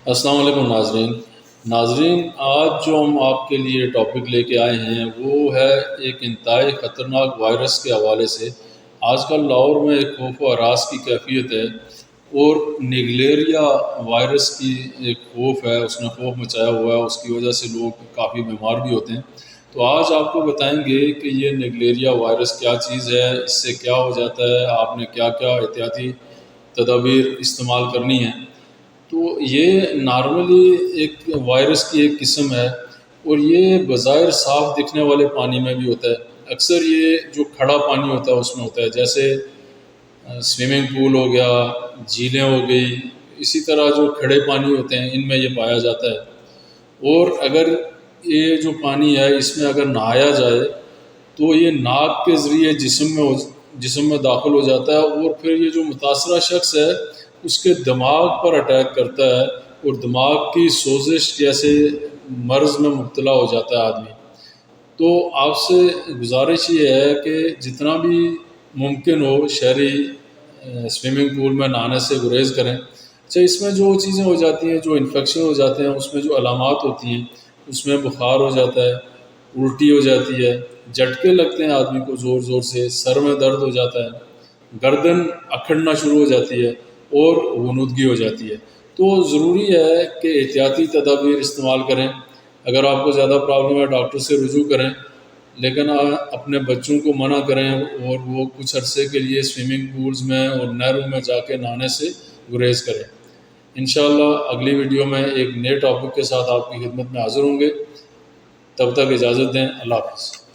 السلام علیکم ناظرین، آج جو ہم آپ کے لیے ٹاپک لے کے آئے ہیں وہ ہے ایک انتہائی خطرناک وائرس کے حوالے سے۔ آج کل لاہور میں ایک خوف و ہراس کی کیفیت ہے اور نیگلیریا وائرس کی ایک خوف ہے، اس نے خوف مچایا ہوا ہے، اس کی وجہ سے لوگ کافی بیمار بھی ہوتے ہیں۔ تو آج آپ کو بتائیں گے کہ یہ نیگلیریا وائرس کیا چیز ہے، اس سے کیا ہو جاتا ہے، آپ نے کیا کیا احتیاطی تدابیر استعمال کرنی ہیں۔ تو یہ نارملی ایک وائرس کی ایک قسم ہے اور یہ بظاہر صاف دکھنے والے پانی میں بھی ہوتا ہے۔ اکثر یہ جو کھڑا پانی ہوتا ہے اس میں ہوتا ہے، جیسے سوئمنگ پول ہو گیا، جھیلیں ہو گئی، اسی طرح جو کھڑے پانی ہوتے ہیں ان میں یہ پایا جاتا ہے۔ اور اگر یہ جو پانی ہے اس میں اگر نہایا جائے تو یہ ناک کے ذریعے جسم میں داخل ہو جاتا ہے اور پھر یہ جو متاثرہ شخص ہے اس کے دماغ پر اٹیک کرتا ہے اور دماغ کی سوزش جیسے مرض میں مبتلا ہو جاتا ہے آدمی۔ تو آپ سے گزارش یہ ہے کہ جتنا بھی ممکن ہو شہری سوئمنگ پول میں نہانے سے گریز کریں۔ اچھا، اس میں جو چیزیں ہو جاتی ہیں، جو انفیکشن ہو جاتے ہیں، اس میں جو علامات ہوتی ہیں، اس میں بخار ہو جاتا ہے، الٹی ہو جاتی ہے، جھٹکے لگتے ہیں آدمی کو زور زور سے، سر میں درد ہو جاتا ہے، گردن اکھڑنا شروع ہو جاتی ہے اور غنودگی ہو جاتی ہے۔ تو ضروری ہے کہ احتیاطی تدابیر استعمال کریں۔ اگر آپ کو زیادہ پرابلم ہے ڈاکٹر سے رجوع کریں، لیکن اپنے بچوں کو منع کریں اور وہ کچھ عرصے کے لیے سوئمنگ پولز میں اور نہروں میں جا کے نہانے سے گریز کریں۔ انشاءاللہ اگلی ویڈیو میں ایک نئے ٹاپک کے ساتھ آپ کی خدمت میں حاضر ہوں گے۔ تب تک اجازت دیں، اللہ حافظ۔